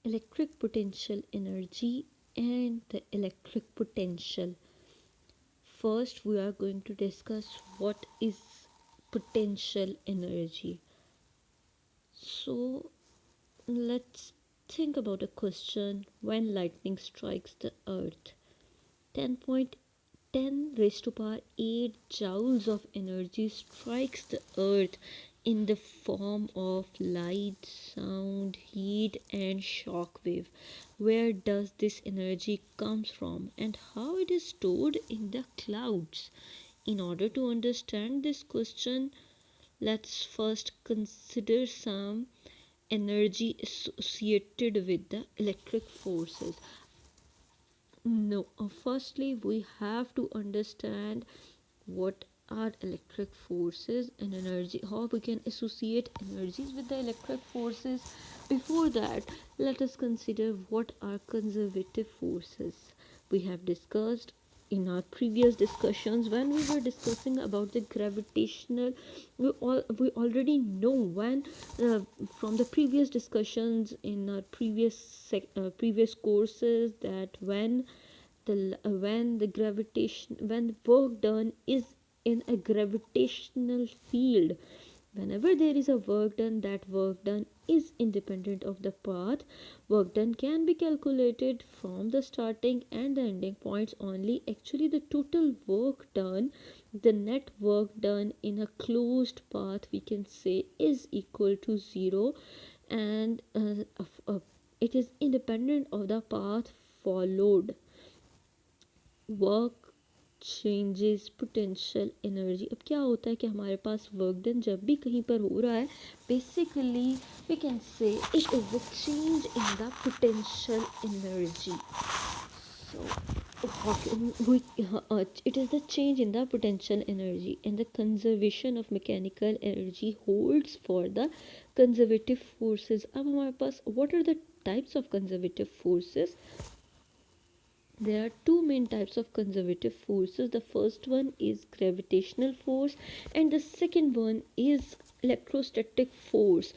electric potential energy and the electric potential. First, we are going to discuss what is potential energy. So, let's think about a question: when lightning strikes the earth, 10.10 raised to power 8 joules of energy strikes the earth in the form of light, sound, heat and shock wave. Where does this energy comes from and how it is stored in the clouds? In order to understand this question, let's first consider some energy associated with the electric forces. No, firstly, we have to understand what are electric forces and energy, how we can associate energies with the electric forces. Before that, let us consider what are conservative forces. We have discussed in our previous discussions when we were discussing about the gravitational, we already know when uh, from the previous discussions in our previous courses that when the work done is in a gravitational field, whenever there is a work done, that work done is independent of the path. Work done can be calculated from the starting and the ending points only. Actually, the total work done, the net work done in a closed path, we can say is equal to 0, and it is independent of the path followed. Work changes potential energy. अब क्या होता है कि हमारे पास work done जब भी कहीं पर हो रहा है, basically we can say it is the change in the potential energy. It is the change in the potential energy, and the conservation of mechanical energy holds for the conservative forces. अब हमारे पास what are the types of conservative forces? There are two main types of conservative forces. The first one is gravitational force and the second one is electrostatic force.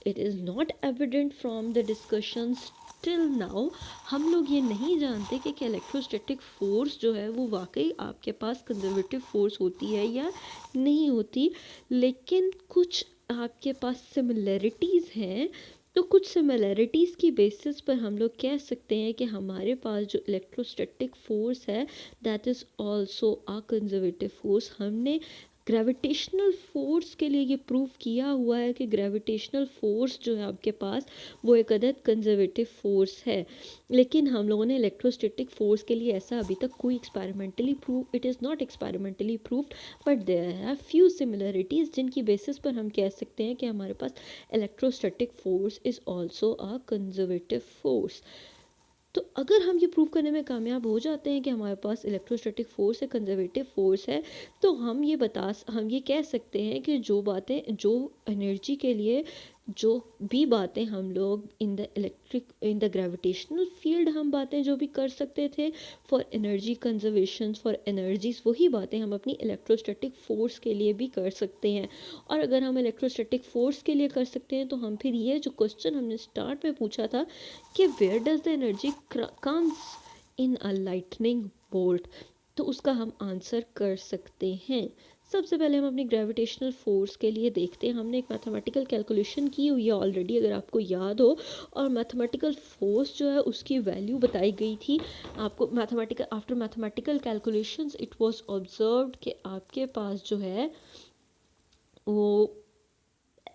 It is not evident from the discussions till now. हम लोग ये नहीं जानते कि electrostatic force जो है वो वाकई आपके पास कंजर्वेटिव फोर्स होती है या नहीं होती, लेकिन कुछ आपके पास सिमिलैरिटीज़ हैं. तो कुछ सिमिलैरिटीज़ की बेसिस पर हम लोग कह सकते हैं कि हमारे पास जो इलेक्ट्रोस्टैटिक फोर्स है that is also a conservative force. हमने ग्रेविटेशनल फोर्स के लिए ये प्रूव किया हुआ है कि ग्रेविटेशनल फोर्स जो है आपके पास वो एक अदद कंजर्वेटिव फोर्स है, लेकिन हम लोगों ने इलेक्ट्रोस्टैटिक फोर्स के लिए ऐसा अभी तक कोई experimentally prove, it is not experimentally proved, but there have few similarities जिनकी बेसिस पर हम कह सकते हैं कि हमारे पास electrostatic force is also a conservative force. तो अगर हम ये प्रूव करने में कामयाब हो जाते हैं कि हमारे पास इलेक्ट्रोस्टैटिक फोर्स है, कंजर्वेटिव फोर्स है, तो हम ये कह सकते हैं कि जो बातें, जो एनर्जी के लिए जो भी बातें हम लोग इन द ग्रेविटेशनल फील्ड हम बातें जो भी कर सकते थे for energy conservation, for energies, वही बातें हम अपनी इलेक्ट्रोस्टैटिक फोर्स के लिए भी कर सकते हैं. और अगर हम इलेक्ट्रोस्टैटिक फोर्स के लिए कर सकते हैं तो हम फिर ये जो क्वेश्चन हमने स्टार्ट में पूछा था कि where does the energy comes in a lightning bolt, तो उसका हम आंसर कर सकते हैं. सबसे पहले हम अपनी ग्रेविटेशनल फोर्स के लिए देखते हैं. हमने एक मैथमेटिकल कैलकुलेशन की हुई है ऑलरेडी, अगर आपको याद हो, और मैथमेटिकल फोर्स जो है उसकी वैल्यू बताई गई थी आपको. After mathematical calculations it was observed कि आपके पास जो है वो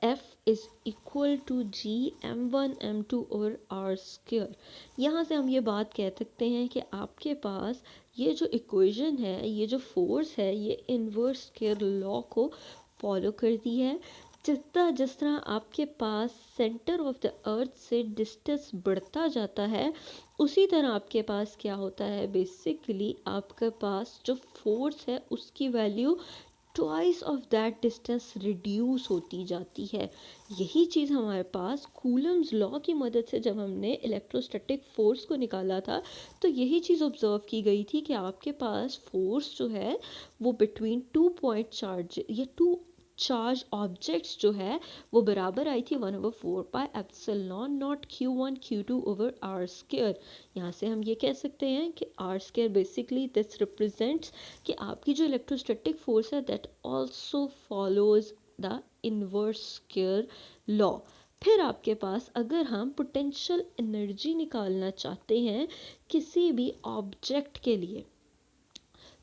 F is equal to G m1 m2 और r स्क्वायर. यहाँ से हम ये बात कह सकते हैं कि आपके पास ये जो इक्वेशन है, ये जो फोर्स है, ये इन्वर्स स्क्वायर लॉ को फॉलो करती है. जिस तरह आपके पास सेंटर ऑफ द अर्थ से डिस्टेंस बढ़ता जाता है, उसी तरह आपके पास क्या होता है, बेसिकली आपके पास जो फोर्स है उसकी value twice of that distance reduce होती जाती है. यही चीज़ हमारे पास कूलम्स लॉ की मदद से जब हमने इलेक्ट्रोस्टैटिक फोर्स को निकाला था, तो यही चीज़ ऑब्जर्व की गई थी कि आपके पास फोर्स जो है वो बिटवीन टू पॉइंट चार्ज या टू चार्ज ऑब्जेक्ट्स जो है वो बराबर आई थी 1/4 pi epsilon naught Q1 Q2/r²। यहाँ से हम ये कह सकते हैं कि r² बेसिकली दिस रिप्रेजेंट्स कि आपकी जो इलेक्ट्रोस्टैटिक फोर्स है that also follows the inverse square law. फिर आपके पास अगर हम पोटेंशियल एनर्जी निकालना चाहते हैं किसी भी ऑब्जेक्ट के लिए,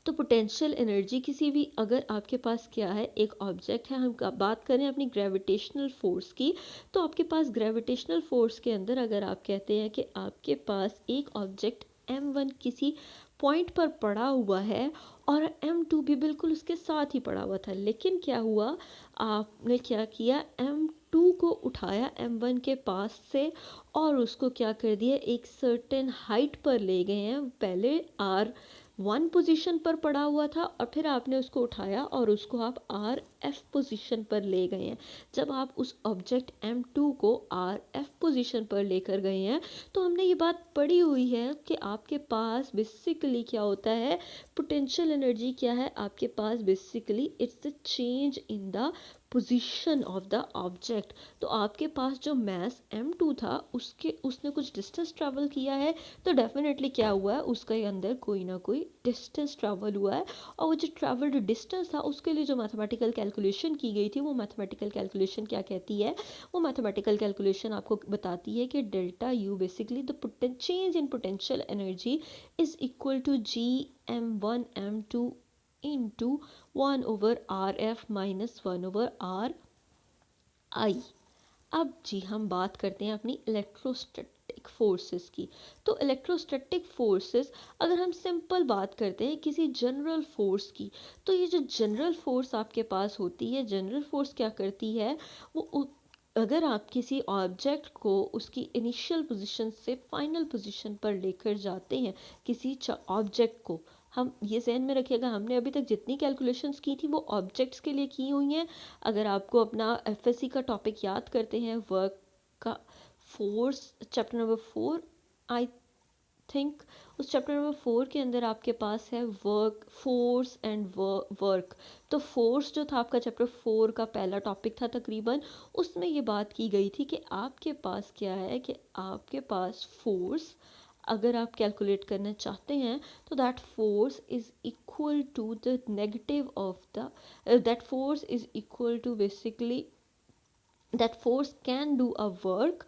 तो पोटेंशियल एनर्जी किसी भी, अगर आपके पास क्या है, एक ऑब्जेक्ट है, हम बात करें अपनी ग्रेविटेशनल फोर्स की, तो आपके पास ग्रेविटेशनल फोर्स के अंदर अगर आप कहते हैं कि आपके पास एक ऑब्जेक्ट m1 किसी पॉइंट पर पड़ा हुआ है और m2 भी बिल्कुल उसके साथ ही पड़ा हुआ था, लेकिन क्या हुआ, आपने क्या किया, m2 को उठाया m1 के पास से और उसको क्या कर दिया, एक सर्टेन हाइट पर ले गए हैं। पहले r1 पोजीशन पर पड़ा हुआ था और फिर आपने उसको उठाया और उसको आप RF पोजीशन पर ले गए हैं। जब आप उस ऑब्जेक्ट m2 को RF पोजीशन पर लेकर गए हैं तो हमने ये बात पढ़ी हुई है कि आपके पास बेसिकली क्या होता है, पोटेंशियल एनर्जी क्या है आपके पास, basically it's the change in the position of the object. तो आपके पास जो मास m2 था उसने कुछ डिस्टेंस ट्रैवल किया है, तो डेफिनेटली क्या हुआ है, उसके अंदर कोई ना कोई डिस्टेंस ट्रैवल हुआ है, और वो जो ट्रैवल्ड डिस्टेंस था उसके लिए जो मैथमेटिकल कैलकुलेशन की गई थी, वो मैथमेटिकल कैलकुलेशन क्या कहती है, वो मैथमेटिकल कैलकुलेशन आपको बताती है कि delta U basically the change in potential energy is equal to Gm1m2 into 1/RF minus 1/RI। अब जी हम बात करते हैं अपनी इलेक्ट्रोस्टैटिक फोर्सेस की। तो इलेक्ट्रोस्टैटिक फोर्सेस, अगर हम सिंपल बात करते हैं किसी जनरल फोर्स की, तो ये जो जनरल फोर्स आपके पास होती है, जनरल फोर्स क्या करती है, वो अगर आप किसी ऑब्जेक्ट को उसकी इनिशियल पोजीशन से फाइनल पोजीशन पर लेकर जाते हैं, किसी ऑब्जेक्ट को, हम ये ध्यान में रखिएगा हमने अभी तक जितनी कैलकुलेशंस की थी वो ऑब्जेक्ट्स के लिए की हुई हैं। अगर आपको अपना एफएससी का टॉपिक याद करते हैं, वर्क का force chapter number 4 I think, उस चैप्टर नंबर 4 के अंदर आपके पास है वर्क, फोर्स एंड वर्क। तो फोर्स जो था आपका चैप्टर 4 का पहला टॉपिक था तकरीबन, उसमें ये बात की गई थी कि आपके पास क्या है, कि आपके पास फोर्स अगर आप कैलकुलेट करना चाहते हैं तो that force is equal to the negative of the that force is equal to basically that force can do a work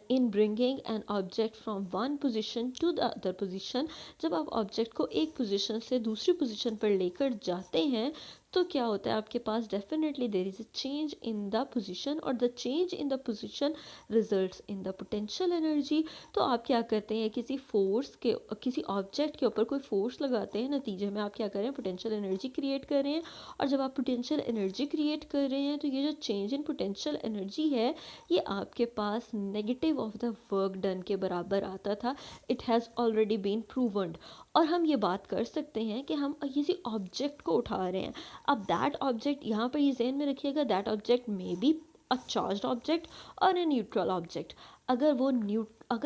in bringing an object from one position to the other position। जब आप object को एक position से दूसरी position पर लेकर जाते हैं तो क्या होता है, आपके पास definitely there is a change in the position, और the change in the position results in the potential energy. तो आप क्या करते हैं, किसी फोर्स के, किसी ऑब्जेक्ट के ऊपर कोई फोर्स लगाते हैं, नतीजे में आप क्या कर रहे हैं, पोटेंशियल एनर्जी क्रिएट कर रहे हैं। और जब आप पोटेंशियल एनर्जी क्रिएट कर रहे हैं तो ये जो चेंज इन पोटेंशियल एनर्जी है ये आपके पास negative of the work done के बराबर आता था। It has already been proven. और हम ये बात कर सकते हैं कि हम किसी ऑब्जेक्ट को उठा रहे हैं, अब दैट ऑब्जेक्ट, यहाँ पर ये ध्यान में रखिएगा, that object may be a charged object और अ न्यूट्रल ऑब्जेक्ट। अगर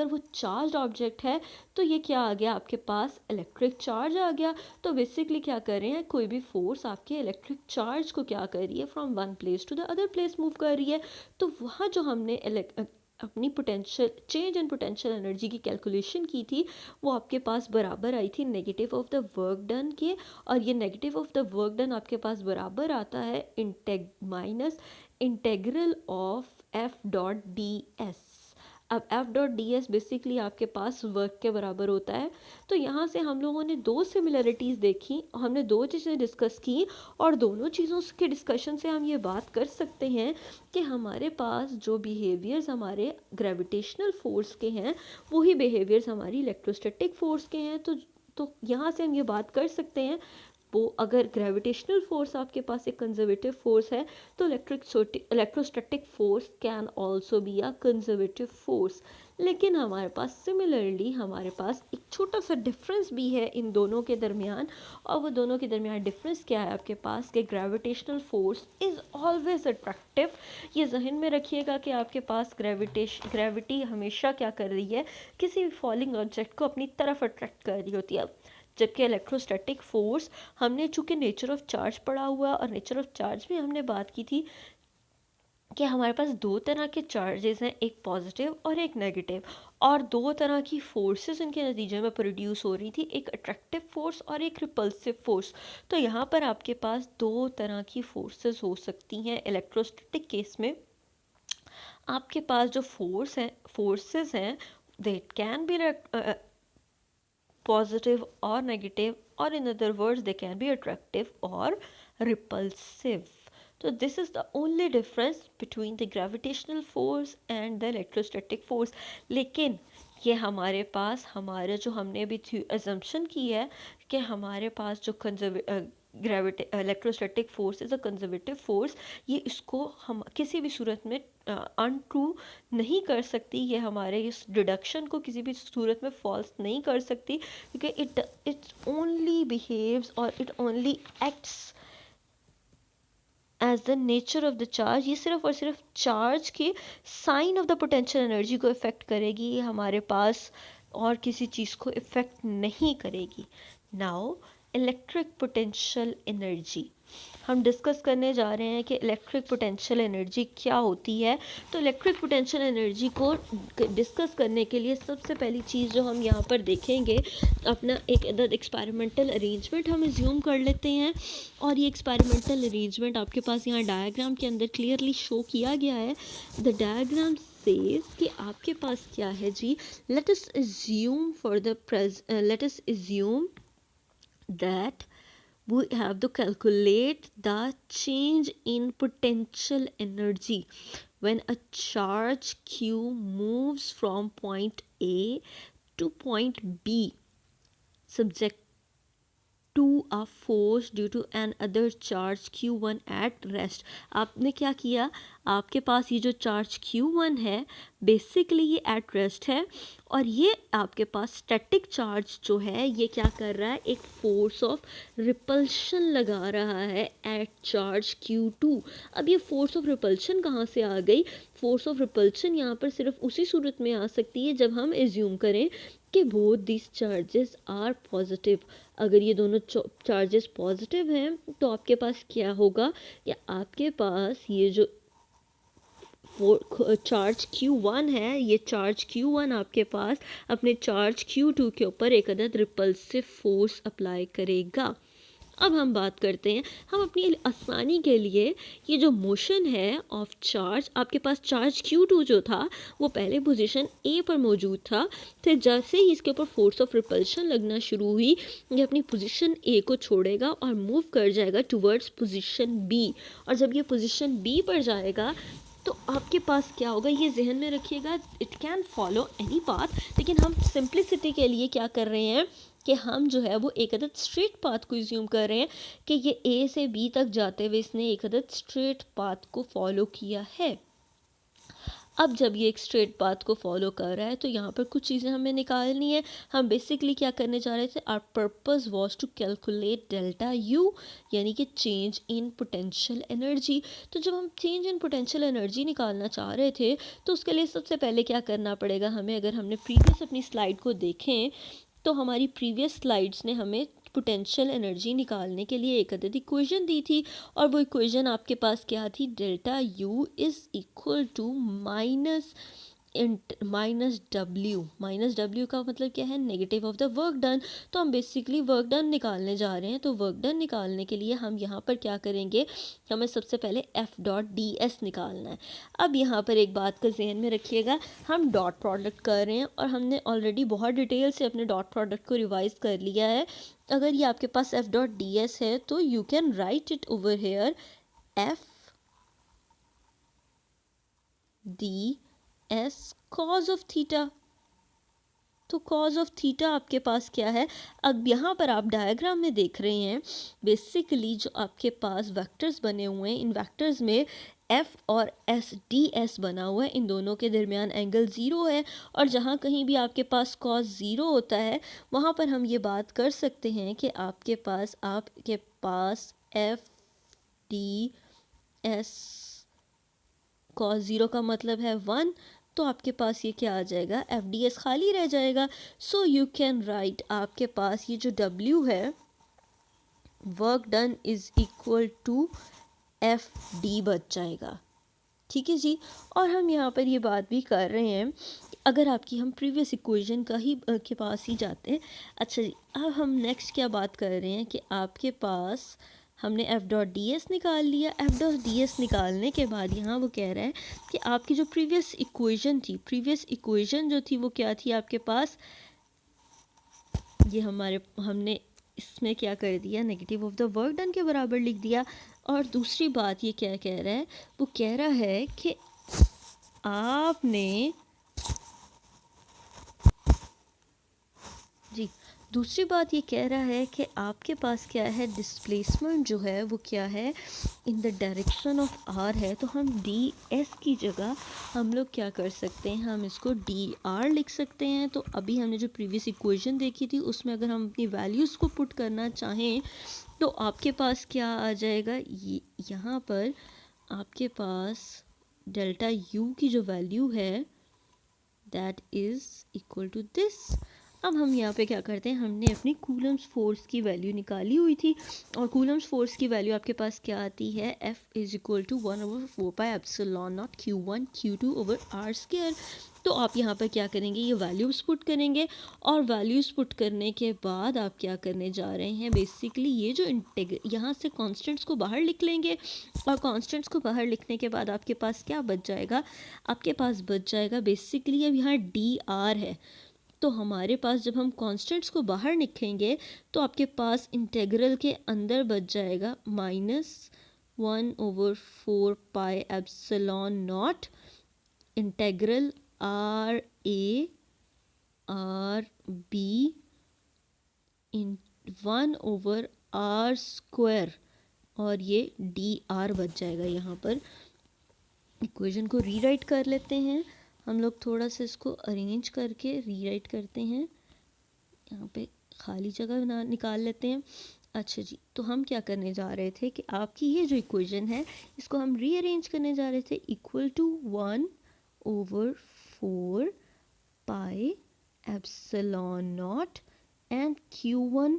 वो चार्ज्ड ऑब्जेक्ट है तो ये क्या आ गया, आपके पास इलेक्ट्रिक चार्ज आ गया। तो बेसिकली क्या कर रहे हैं, कोई भी फोर्स आपके इलेक्ट्रिक चार्ज को क्या कर रही है, from one place to the other place move कर रही है। तो वहाँ जो हमने अपनी potential change in potential energy की कैलकुलेशन की थी वो आपके पास बराबर आई थी negative of the work done के, और ये negative of the work done आपके पास बराबर आता है minus integral of F dot D S. अब F dot D S basically आपके पास वर्क के बराबर होता है। तो यहाँ से हम लोगों ने दो सिमिलरिटीज़ देखी, हमने दो चीज़ें डिस्कस की, और दोनों चीज़ों के डिस्कशन से हम ये बात कर सकते हैं कि हमारे पास जो बिहेवियर्स हमारे ग्रेविटेशनल फोर्स के हैं वही बिहेवियर्स हमारी इलेक्ट्रोस्टैटिक फोर्स के हैं। तो यहाँ से हम ये बात कर सकते हैं, वो अगर ग्रेविटेशनल फोर्स आपके पास एक कंजर्वेटिव फोर्स है तो electrostatic force can also be a conservative force. लेकिन हमारे पास सिमिलरली हमारे पास एक छोटा सा डिफरेंस भी है इन दोनों के दरमियान, और वो दोनों के दरमियान डिफरेंस क्या है आपके पास, कि gravitational force is always attractive. ये जहन में रखिएगा कि आपके पास ग्रेविटी हमेशा क्या कर रही है, किसी भी फॉलिंग ऑब्जेक्ट को अपनी तरफ अट्रैक्ट कर रही होती है। जबकि इलेक्ट्रोस्टैटिक फोर्स हमने चूँकि नेचर ऑफ चार्ज पढ़ा हुआ और नेचर ऑफ चार्ज में हमने बात की थी कि हमारे पास दो तरह के चार्जेस हैं, एक पॉजिटिव और एक नेगेटिव, और दो तरह की फोर्सेस उनके नतीजे में प्रोड्यूस हो रही थी, एक अट्रैक्टिव फोर्स और एक रिपल्सिव फोर्स। तो यहाँ पर आपके पास दो तरह की फोर्सेस हो सकती हैं इलेक्ट्रोस्टैटिक केस में। आपके पास जो फोर्सेस हैं they can be positive or negative, or in other words they can be attractive or repulsive. So this is the only difference between the gravitational force and the electrostatic force. लेकिन ये हमारे पास हमारे जो हमने अभी assumption की है कि हमारे पास जो electrostatic force is a conservative force, ये इसको हम किसी भी सूरत में अनट्रू नहीं कर सकती, ये हमारे इस डिडक्शन को किसी भी सूरत में फॉल्स नहीं कर सकती, क्योंकि इट ओनली बिहेव्स और it only acts as the nature of the charge. ये सिर्फ और सिर्फ चार्ज के sign of the potential energy को इफ़ेक्ट करेगी, ये हमारे पास और किसी चीज़ को इफ़ेक्ट नहीं करेगी। नाउ इलेक्ट्रिक पोटेंशियल एनर्जी हम डिस्कस करने जा रहे हैं कि इलेक्ट्रिक पोटेंशियल एनर्जी क्या होती है। तो इलेक्ट्रिक पोटेंशियल एनर्जी को डिस्कस करने के लिए सबसे पहली चीज़ जो हम यहाँ पर देखेंगे, अपना एक एक्सपेरिमेंटल अरेंजमेंट हम एज्यूम कर लेते हैं, और ये एक्सपेरिमेंटल अरेंजमेंट आपके पास यहाँ डायग्राम के अंदर क्लियरली शो किया गया है। द डायग्राम सेज कि आपके पास क्या है जी, let us assume that we have to calculate the change in potential energy when a charge q moves from point A to point B subject to a force due to an other charge q1 at rest। आपने क्या किया, आपके पास ये जो charge q1 है basically ये at rest है, और ये आपके पास स्टैटिक चार्ज जो है ये क्या कर रहा है, एक फोर्स ऑफ रिपल्शन लगा रहा है एट चार्ज q2। अब ये फोर्स ऑफ रिपल्शन कहाँ से आ गई, फोर्स ऑफ रिपल्शन यहाँ पर सिर्फ उसी सूरत में आ सकती है जब हम एज्यूम करें कि both this charges are positive. अगर ये दोनों चार्जेस पॉजिटिव हैं तो आपके पास क्या होगा, या आपके पास ये जो चार्ज q1 है, ये चार्ज q1 आपके पास अपने चार्ज q2 के ऊपर एक अदद रिपल्सिव फोर्स अप्लाई करेगा। अब हम बात करते हैं, हम अपनी आसानी के लिए ये जो मोशन है ऑफ चार्ज, आपके पास चार्ज q2 जो था वो पहले पोजीशन A पर मौजूद था, फिर जैसे ही इसके ऊपर फोर्स ऑफ रिपल्शन लगना शुरू हुई ये अपनी पोजीशन A को छोड़ेगा और मूव कर जाएगा टुवर्ड्स पोजीशन B, और जब ये पोजीशन B पर जाएगा तो आपके पास क्या होगा, ये जहन में रखिएगा, it can follow any path, लेकिन हम सिंप्लिसिटी के लिए क्या कर रहे हैं कि हम जो है वो एक अदद स्ट्रेट पाथ को एज्यूम कर रहे हैं कि ये A से B तक जाते हुए इसने एक अदद स्ट्रेट पाथ को फॉलो किया है। अब जब ये एक स्ट्रेट पाथ को फॉलो कर रहा है तो यहाँ पर कुछ चीज़ें हमें निकालनी है। हम बेसिकली क्या करने जा रहे थे, our purpose was to calculate delta U, यानी कि चेंज इन पोटेंशियल एनर्जी। तो जब हम चेंज इन पोटेंशियल एनर्जी निकालना चाह रहे थे तो उसके लिए सबसे पहले क्या करना पड़ेगा हमें, अगर हमने प्रीवियस अपनी स्लाइड को देखें तो हमारी प्रीवियस स्लाइड्स ने हमें पोटेंशियल एनर्जी निकालने के लिए एक अदद इक्वेशन दी थी, और वो इक्वेशन आपके पास क्या थी, delta U is equal to minus W का मतलब क्या है, negative of the work done. तो हम बेसिकली वर्क डन निकालने जा रहे हैं, तो वर्क डन निकालने के लिए हम यहाँ पर क्या करेंगे, हमें सबसे पहले एफ डॉट डी एस निकालना है। अब यहाँ पर एक बात का जहन में रखिएगा, हम डॉट प्रोडक्ट कर रहे हैं और हमने ऑलरेडी बहुत डिटेल से अपने डॉट प्रोडक्ट को रिवाइज कर लिया है। अगर ये आपके पास एफ डॉट डी एस है तो you can write it over here F D S cause of theta. तो कॉज ऑफ थीटा आपके पास क्या है, अब यहाँ पर आप डायग्राम में देख रहे हैं बेसिकली जो आपके पास वेक्टर्स बने हुए हैं, इन वेक्टर्स में एफ और एस डी एस बना हुआ है, इन दोनों के दरमियान एंगल ज़ीरो है, और जहाँ कहीं भी आपके पास कॉस ज़ीरो होता है वहाँ पर हम ये बात कर सकते हैं कि आपके पास F D S cos zero का मतलब है 1, तो आपके पास ये क्या आ जाएगा, एफ डी एस खाली रह जाएगा. सो यू कैन राइट, आपके पास ये जो डब्ल्यू है, work done is equal to F D बच जाएगा. ठीक है जी. और हम यहाँ पर ये बात भी कर रहे हैं, अगर आपकी हम प्रीवियस इक्वेशन का ही के पास ही जाते हैं. अच्छा जी, अब हम नेक्स्ट क्या बात कर रहे हैं कि आपके पास हमने एफ डॉट डी एस निकाल लिया. एफ डॉट डी एस निकालने के बाद यहाँ वो कह रहा है कि आपकी जो प्रीवियस इक्वेशन थी, प्रीवियस इक्वेशन जो थी वो क्या थी आपके पास, ये हमने इसमें क्या कर दिया, negative of the work done के बराबर लिख दिया. और दूसरी बात ये क्या कह रहा है, वो कह रहा है कि आपने जी, दूसरी बात ये कह रहा है कि आपके पास क्या है, डिस्प्लेसमेंट जो है वो क्या है, in the direction of R है. तो हम डी एस की जगह हम लोग क्या कर सकते हैं, हम इसको डी आर लिख सकते हैं. तो अभी हमने जो प्रीवियस इक्वेशन देखी थी उसमें अगर हम अपनी वैल्यूज़ को पुट करना चाहें तो आपके पास क्या आ जाएगा, यहाँ पर आपके पास डेल्टा यू की जो वैल्यू है that is equal to this. अब हम यहाँ पे क्या करते हैं, हमने अपनी कूलम्स फोर्स की वैल्यू निकाली हुई थी और कूलम्स फोर्स की वैल्यू आपके पास क्या आती है, F is equal to 1/4 pi epsilon naught Q1 Q2 over R square. तो आप यहाँ पर क्या करेंगे, ये वैल्यूज़ पुट करेंगे और वैल्यूज़ पुट करने के बाद आप क्या करने जा रहे हैं, बेसिकली ये जो यहाँ से कॉन्स्टेंट्स को बाहर लिख लेंगे और कॉन्स्टेंट्स को बाहर लिखने के बाद आपके पास क्या बच जाएगा, आपके पास बच जाएगा बेसिकली अब यहाँ डी आर है. तो हमारे पास जब हम कॉन्स्टेंट्स को बाहर लिखेंगे तो आपके पास इंटेग्रल के अंदर बच जाएगा -1/4 pi epsilon naught integral R A R B in 1/r square और ये डी आर बच जाएगा. यहाँ पर इक्वेशन को रीराइट कर लेते हैं हम लोग, थोड़ा सा इसको अरेंज करके रीराइट करते हैं, यहाँ पे खाली जगह बना निकाल लेते हैं. अच्छा जी, तो हम क्या करने जा रहे थे कि आपकी ये जो इक्वेशन है इसको हम रीअरेंज करने जा रहे थे, equal to 1/4 pi epsilon naught and Q1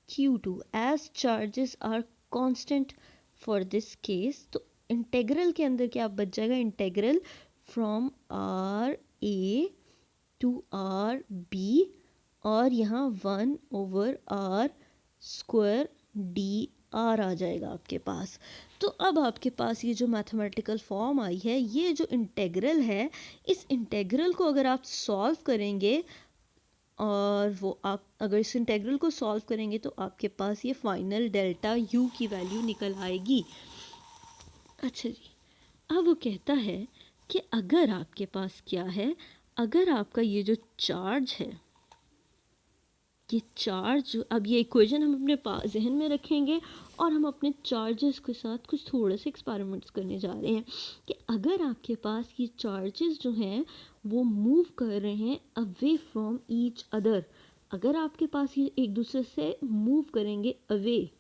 Q2 as charges are constant for this case. तो इंटेग्रल के अंदर क्या बच जाएगा, integral from R A to R B और यहाँ 1/r स्क्वायर डी आर आ जाएगा आपके पास. तो अब आपके पास ये जो मैथमेटिकल फॉर्म आई है, ये जो इंटेग्रल है, इस इंटेग्रल को अगर आप सॉल्व करेंगे और वो आप अगर इस इंटेग्रल को सॉल्व करेंगे तो आपके पास ये फाइनल डेल्टा यू की वैल्यू निकल आएगी. अच्छा जी, अब वो कहता है कि अगर आपके पास क्या है, अगर आपका ये जो चार्ज है, ये चार्ज, अब ये इक्वेशन हम अपने पास जहन में रखेंगे और हम अपने चार्जेस के साथ कुछ थोड़े से एक्सपेरिमेंट्स करने जा रहे हैं कि अगर आपके पास ये चार्जेस जो हैं वो मूव कर रहे हैं अवे फ्रॉम ईच अदर, अगर आपके पास ये एक दूसरे से मूव करेंगे अवे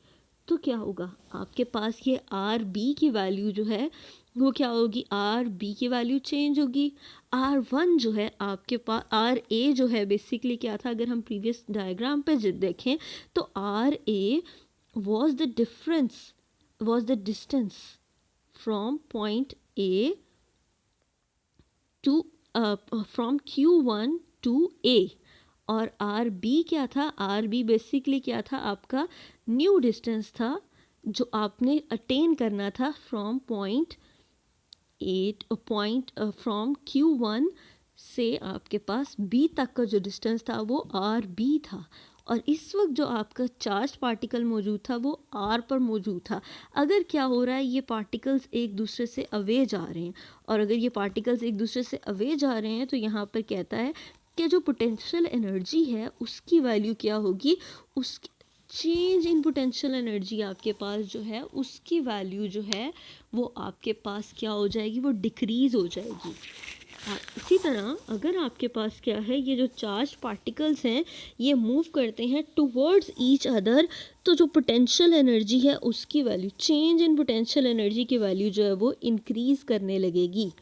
तो क्या होगा, आपके पास ये आर बी की वैल्यू जो है वो क्या होगी, आर बी की वैल्यू चेंज होगी. आर वन जो है आपके पास, आर ए जो है बेसिकली क्या था, अगर हम प्रीवियस डायग्राम पे देखें तो R A was the difference, was the distance from point A to from Q1 to A. और आर बी क्या था, आर बी बेसिकली क्या था, आपका न्यू डिस्टेंस था जो आपने अटेन करना था फ्रॉम पॉइंट फ्रॉम Q1 से आपके पास B तक का जो डिस्टेंस था वो आर बी था. और इस वक्त जो आपका चार्ज पार्टिकल मौजूद था वो आर पर मौजूद था. अगर क्या हो रहा है, ये पार्टिकल्स एक दूसरे से अवे जा रहे हैं और अगर ये पार्टिकल्स एक दूसरे से अवे जा रहे हैं तो यहाँ पर कहता है कि जो पोटेंशियल एनर्जी है उसकी वैल्यू क्या होगी, उसकी चेंज इन पोटेंशियल एनर्जी आपके पास जो है उसकी वैल्यू जो है वो आपके पास क्या हो जाएगी, वो डिक्रीज़ हो जाएगी. इसी तरह अगर आपके पास क्या है, ये जो चार्ज पार्टिकल्स हैं ये मूव करते हैं टुवर्ड्स ईच अदर, तो जो पोटेंशियल एनर्जी है उसकी value, change in potential energy की वैल्यू जो है वो इंक्रीज़ करने लगेगी.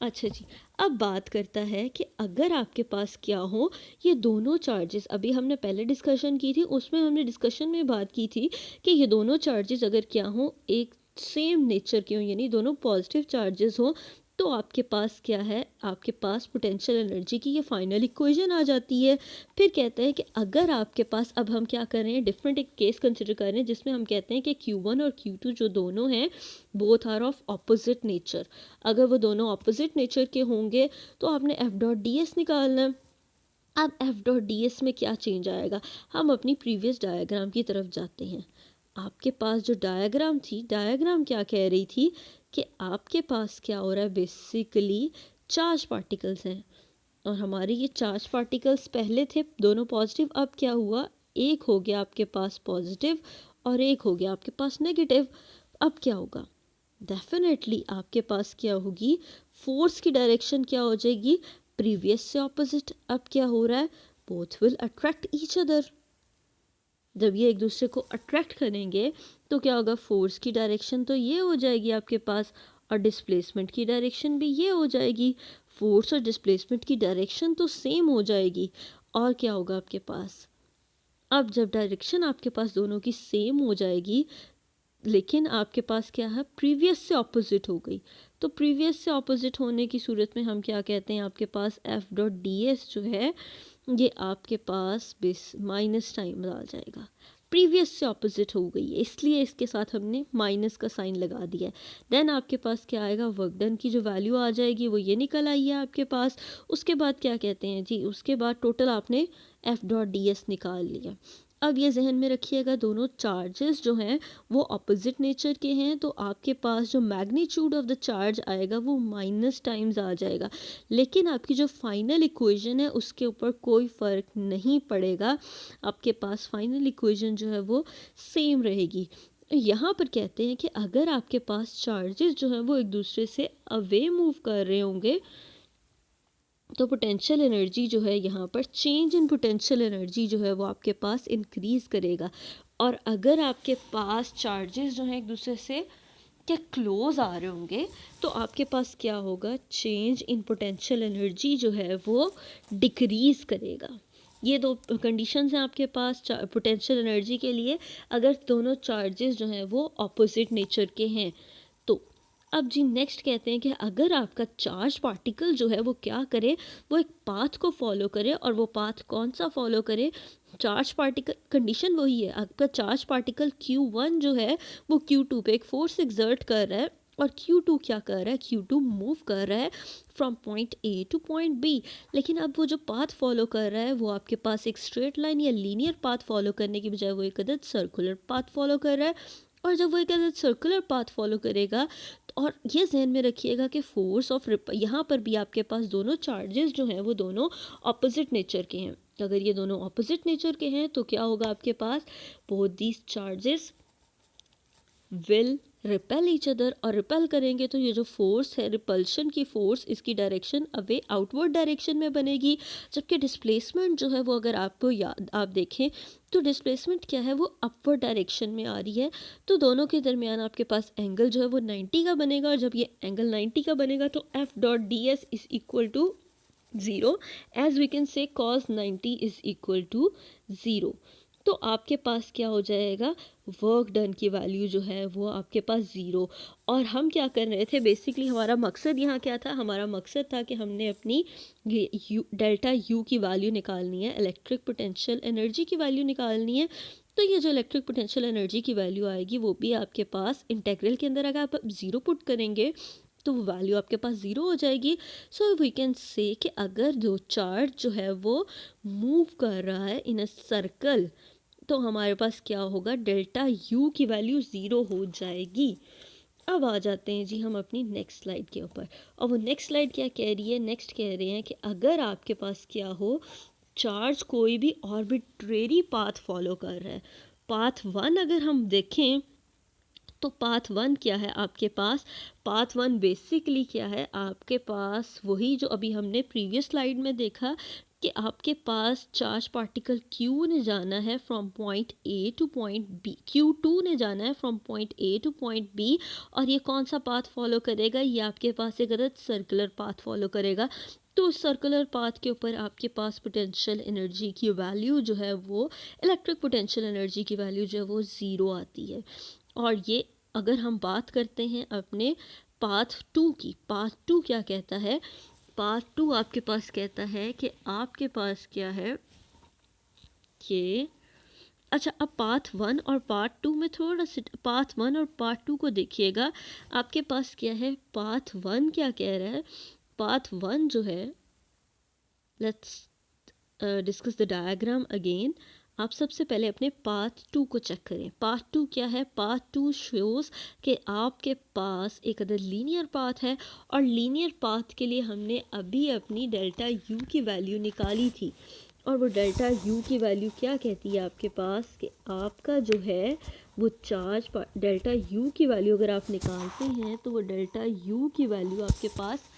अच्छा जी, अब बात करता है कि अगर आपके पास क्या हो ये दोनों चार्जेस, अभी हमने पहले डिस्कशन की थी, उसमें हमने डिस्कशन में बात की थी कि ये दोनों चार्जेस अगर क्या हो, एक सेम नेचर के हो, यानी दोनों पॉजिटिव चार्जेस हो, तो आपके पास क्या है, आपके पास पोटेंशियल एनर्जी की ये फाइनल इक्वेशन आ जाती है। फिर कहते हैं कि अगर आपके पास, अब हम क्या कर रहे हैं, डिफरेंट एक केस कंसिडर कर रहे हैं जिसमें हम कहते हैं कि Q1 और Q2 जो दोनों हैं both are of opposite nature. अगर वो दोनों ऑपोजिट नेचर के होंगे तो आपने एफ डॉट डी एस निकालना है। अब एफ डॉट डी एस में क्या चेंज आएगा, हम अपनी प्रीवियस डायग्राम की तरफ जाते हैं। आपके पास जो डायग्राम थी, डायग्राम क्या कह रही थी कि आपके पास क्या हो रहा है, बेसिकली चार्ज पार्टिकल्स हैं और हमारे ये चार्ज पार्टिकल्स पहले थे दोनों पॉजिटिव, अब क्या हुआ, एक हो गया आपके पास पॉजिटिव और एक हो गया आपके पास नेगेटिव। अब क्या होगा, डेफिनेटली आपके पास क्या होगी, फोर्स की डायरेक्शन क्या हो जाएगी, प्रीवियस से ऑपोजिट। अब क्या हो रहा है, both will attract each other. जब ये एक दूसरे को अट्रैक्ट करेंगे तो क्या होगा, फोर्स की डायरेक्शन तो ये हो जाएगी आपके पास और डिस्प्लेसमेंट की डायरेक्शन भी ये हो जाएगी। फोर्स और डिस्प्लेसमेंट की डायरेक्शन तो सेम हो जाएगी और क्या होगा आपके पास, अब जब डायरेक्शन आपके पास दोनों की सेम हो जाएगी लेकिन आपके पास क्या है, प्रीवियस से ऑपोजिट हो गई, तो प्रीवियस से ऑपोजिट होने की सूरत में हम क्या कहते हैं, आपके पास एफ डॉट डी एस जो है ये आपके पास बेस माइनस टाइम आ जाएगा, प्रीवियस से ऑपोजिट हो गई है इसलिए इसके साथ हमने माइनस का साइन लगा दिया है। देन आपके पास क्या आएगा, वर्क डन की जो वैल्यू आ जाएगी वो ये निकल आई है आपके पास। उसके बाद क्या कहते हैं जी, उसके बाद टोटल आपने एफ डॉट डी एस निकाल लिया। अब ये जहन में रखिएगा दोनों चार्जेस जो हैं वो अपोजिट नेचर के हैं, तो आपके पास जो मैग्नीट्यूड ऑफ द चार्ज आएगा वो माइनस टाइम्स आ जाएगा, लेकिन आपकी जो फाइनल इक्वेशन है उसके ऊपर कोई फ़र्क नहीं पड़ेगा, आपके पास फाइनल इक्वेशन जो है वो सेम रहेगी। यहाँ पर कहते हैं कि अगर आपके पास चार्जेस जो हैं वो एक दूसरे से अवे मूव कर रहे होंगे तो पोटेंशियल एनर्जी जो है, यहाँ पर चेंज इन पोटेंशियल एनर्जी जो है वो आपके पास इंक्रीज़ करेगा। और अगर आपके पास चार्जेस जो हैं एक दूसरे से क्या क्लोज आ रहे होंगे तो आपके पास क्या होगा, चेंज इन पोटेंशियल एनर्जी जो है वो डिक्रीज़ करेगा। ये दो कंडीशंस हैं आपके पास पोटेंशियल एनर्जी के लिए, अगर दोनों चार्जेस जो हैं वो ऑपोजिट नेचर के हैं तो। अब जी नेक्स्ट कहते हैं कि अगर आपका चार्ज पार्टिकल जो है वो क्या करे, वो एक पाथ को फॉलो करे, और वो पाथ कौन सा फॉलो करे, चार्ज पार्टिकल, कंडीशन वही है, आपका चार्ज पार्टिकल Q1 जो है वो Q2 पे एक फोर्स एक्सर्ट कर रहा है और Q2 क्या कर रहा है, Q2 मूव कर रहा है from point A two point B। लेकिन अब वो जो पाथ फॉलो कर रहा है वो आपके पास एक स्ट्रेट लाइन या लीनियर पाथ फॉलो करने की बजाय वो एक अदद सर्कुलर पाथ फॉलो कर रहा है। और जब वो एक अदद सर्कुलर पाथ फॉलो करेगा और ये जहन में रखिएगा कि फोर्स ऑफ यहाँ पर भी आपके पास दोनों चार्जेस जो हैं वो दोनों ऑपोजिट नेचर के हैं। अगर ये दोनों ऑपोजिट नेचर के हैं तो क्या होगा आपके पास, both these charges will repel each other, और रिपेल करेंगे तो ये जो फोर्स है, रिपल्शन की फोर्स, इसकी डायरेक्शन अवे आउटवर्ड डायरेक्शन में बनेगी। जबकि डिस्प्लेसमेंट जो है वो अगर आपको याद आप देखें तो डिस्प्लेसमेंट क्या है, वो अपवर्ड डायरेक्शन में आ रही है। तो दोनों के दरमियान आपके पास एंगल जो है वो 90 का बनेगा, और जब ये एंगल 90 का बनेगा तो F dot D S is equal to 0, as we can say cos 90 is equal to 0। तो आपके पास क्या हो जाएगा, वर्क डन की वैल्यू जो है वो आपके पास 0। और हम क्या कर रहे थे, बेसिकली हमारा मकसद यहाँ क्या था, हमारा मकसद था कि हमने अपनी ये डेल्टा यू की वैल्यू निकालनी है, इलेक्ट्रिक पोटेंशियल एनर्जी की वैल्यू निकालनी है। तो ये जो इलेक्ट्रिक पोटेंशियल एनर्जी की वैल्यू आएगी वो भी आपके पास इंटेग्रल के अंदर अगर आप 0 पुट करेंगे तो वो वैल्यू आपके पास 0 हो जाएगी। सो वी कैन से कि अगर जो चार्ज जो है वो मूव कर रहा है इन अ सर्कल तो हमारे पास क्या होगा, डेल्टा यू की वैल्यू 0 हो जाएगी। अब आ जाते हैं जी हम अपनी नेक्स्ट स्लाइड के ऊपर, और वो नेक्स्ट स्लाइड क्या कह रही है, नेक्स्ट कह रहे हैं कि अगर आपके पास क्या हो, चार्ज कोई भी ऑर्बिट्रेरी पाथ फॉलो कर रहा है। पाथ 1 अगर हम देखें तो पाथ 1 क्या है आपके पास, पाथ 1 बेसिकली क्या है आपके पास, वही जो अभी हमने प्रीवियस स्लाइड में देखा, कि आपके पास चार्ज पार्टिकल Q ने जाना है from point A two point B, Q2 ने जाना है from point A two point B, और ये कौन सा पाथ फॉलो करेगा, ये आपके पास एक अदद सर्कुलर पाथ फॉलो करेगा। तो उस सर्कुलर पाथ के ऊपर आपके पास पोटेंशियल एनर्जी की वैल्यू जो है वो, इलेक्ट्रिक पोटेंशियल एनर्जी की वैल्यू जो है वो ज़ीरो आती है। और ये अगर हम बात करते हैं अपने पाथ 2 की, पाथ 2 क्या कहता है, पार्ट 2 आपके पास कहता है कि आपके पास क्या है कि, अच्छा अब पाथ 1 और पार्ट 2 में थोड़ा सा पाथ 1 और पार्ट 2 को देखिएगा। आपके पास क्या है, पाथ 1 क्या कह रहा है, पाथ 1 जो है, let's discuss the diagram again. आप सबसे पहले अपने पाथ 2 को चेक करें। पाथ 2 क्या है, पाथ 2 शोज़ कि आपके पास एक अदर लीनियर पाथ है, और लीनियर पाथ के लिए हमने अभी अपनी डेल्टा यू की वैल्यू निकाली थी, और वो डेल्टा यू की वैल्यू क्या कहती है आपके पास कि आपका जो है वो चार्ज डेल्टा यू की वैल्यू अगर आप निकालते हैं तो वो डेल्टा यू की वैल्यू आपके पास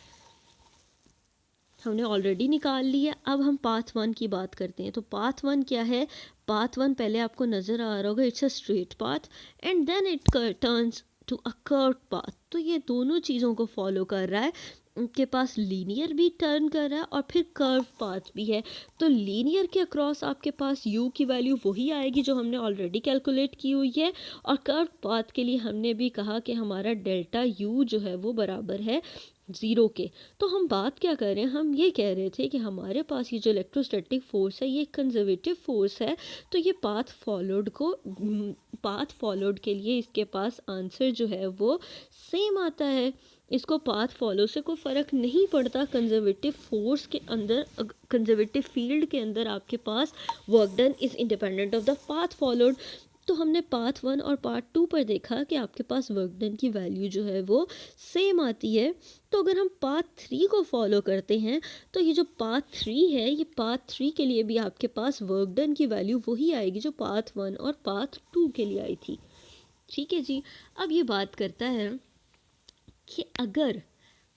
हमने ऑलरेडी निकाल ली है। अब हम पाथ 1 की बात करते हैं। तो पाथ 1 क्या है, पाथ 1 पहले आपको नज़र आ रहा होगा, it's a straight path and then it turns to a curve path. तो ये दोनों चीज़ों को फॉलो कर रहा है, उनके पास लीनियर भी टर्न कर रहा है और फिर कर्व पाथ भी है। तो लीनियर के अक्रॉस आपके पास u की वैल्यू वही आएगी जो हमने ऑलरेडी कैलकुलेट की हुई है, और कर्व पाथ के लिए हमने भी कहा कि हमारा डेल्टा u जो है वो बराबर है ज़ीरो के। तो हम बात क्या कर रहे हैं, हम ये कह रहे थे कि हमारे पास ये जो इलेक्ट्रोस्टैटिक फोर्स है ये कंजर्वेटिव फोर्स है। तो ये पाथ फॉलोड के लिए इसके पास आंसर जो है वो सेम आता है। इसको पाथ फॉलो से कोई फ़र्क नहीं पड़ता, कंजर्वेटिव फोर्स के अंदर, कंजर्वेटिव फील्ड के अंदर आपके पास work done is independent of the path followed. तो हमने पाथ 1 और पार्ट 2 पर देखा कि आपके पास वर्क डन की वैल्यू जो है वो सेम आती है। तो अगर हम पाथ 3 को फॉलो करते हैं तो ये जो पाथ 3 है, ये पाथ 3 के लिए भी आपके पास वर्क डन की वैल्यू वही आएगी जो पाथ 1 और पाथ 2 के लिए आई थी। ठीक है जी। अब ये बात करता है कि अगर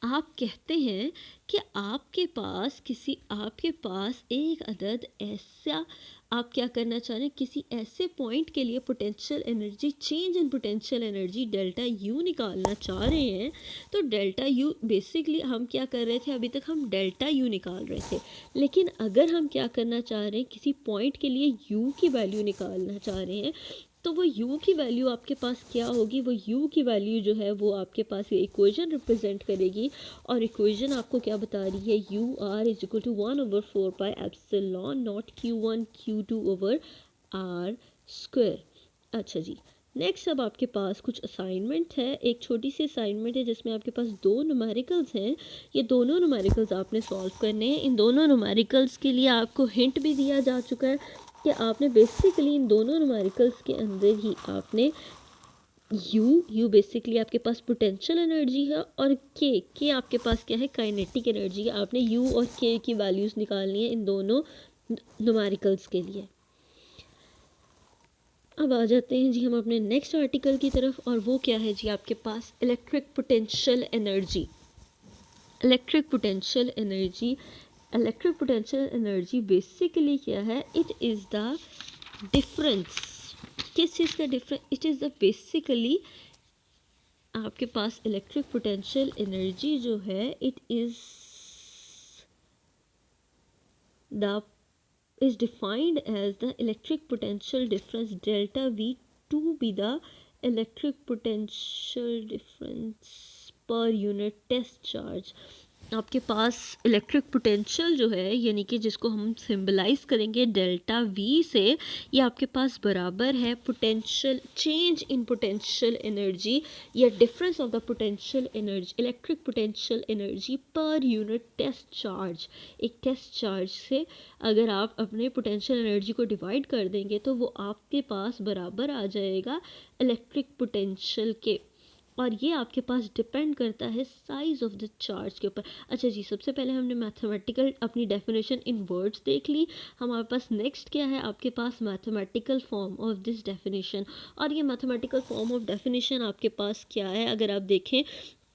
आप कहते हैं कि आपके पास एक अदद ऐसा, आप क्या करना चाह रहे हैं, किसी ऐसे पॉइंट के लिए potential energy, change in potential energy delta you निकालना चाह रहे हैं। तो डेल्टा यू बेसिकली हम क्या कर रहे थे, अभी तक हम डेल्टा यू निकाल रहे थे, लेकिन अगर हम क्या करना चाह रहे हैं, किसी पॉइंट के लिए यू की वैल्यू निकालना चाह रहे हैं, तो वो u की वैल्यू आपके पास क्या होगी, वो u की वैल्यू जो है वो आपके पास ये इक्वेशन रिप्रेजेंट करेगी। और इक्वेशन आपको क्या बता रही है, u r is equal to 1/4 pi epsilon naught q1 q2 over r square. अच्छा जी, नेक्स्ट अब आपके पास कुछ असाइनमेंट है, एक छोटी सी असाइनमेंट है जिसमें आपके पास दो न्यूमेरिकल्स हैं। ये दोनों न्यूमेरिकल्स आपने सॉल्व करने हैं। इन दोनों न्यूमेरिकल्स के लिए आपको हिंट भी दिया जा चुका है कि आपने बेसिकली इन दोनों न्यूमेरिकल्स के अंदर ही आपने यू बेसिकली आपके पास पोटेंशियल एनर्जी है, और के आपके पास क्या है, काइनेटिक एनर्जी है। आपने यू और के की वैल्यूज़ निकालनी है इन दोनों न्यूमेरिकल्स के लिए। अब आ जाते हैं जी हम अपने नेक्स्ट आर्टिकल की तरफ, और वो क्या है जी, आपके पास electric potential energy. Electric potential energy, electric potential energy basically क्या है, इट इज़ द डिफरेंस, किस चीज़ का difference, it is the basically आपके पास इलेक्ट्रिक पोटेंशियल एनर्जी जो है, it is the is defined as the electric potential difference delta V to be the electric potential difference per unit test charge। आपके पास electric potential जो है, यानी कि जिसको हम सिंबलाइज करेंगे डेल्टा वी से, ये आपके पास बराबर है potential, change in potential energy या difference of the potential energy, electric potential energy पर यूनिट टेस्ट चार्ज। एक टेस्ट चार्ज से अगर आप अपने पोटेंशियल एनर्जी को डिवाइड कर देंगे तो वो आपके पास बराबर आ जाएगा इलेक्ट्रिक पोटेंशियल के, और ये आपके पास डिपेंड करता है साइज ऑफ द चार्ज के ऊपर। अच्छा जी, सबसे पहले हमने मैथमेटिकल अपनी डेफिनेशन इन वर्ड्स देख ली। हमारे पास नेक्स्ट क्या है, आपके पास mathematical form of this definition, और ये मैथमेटिकल फॉर्म ऑफ डेफिनेशन आपके पास क्या है, अगर आप देखें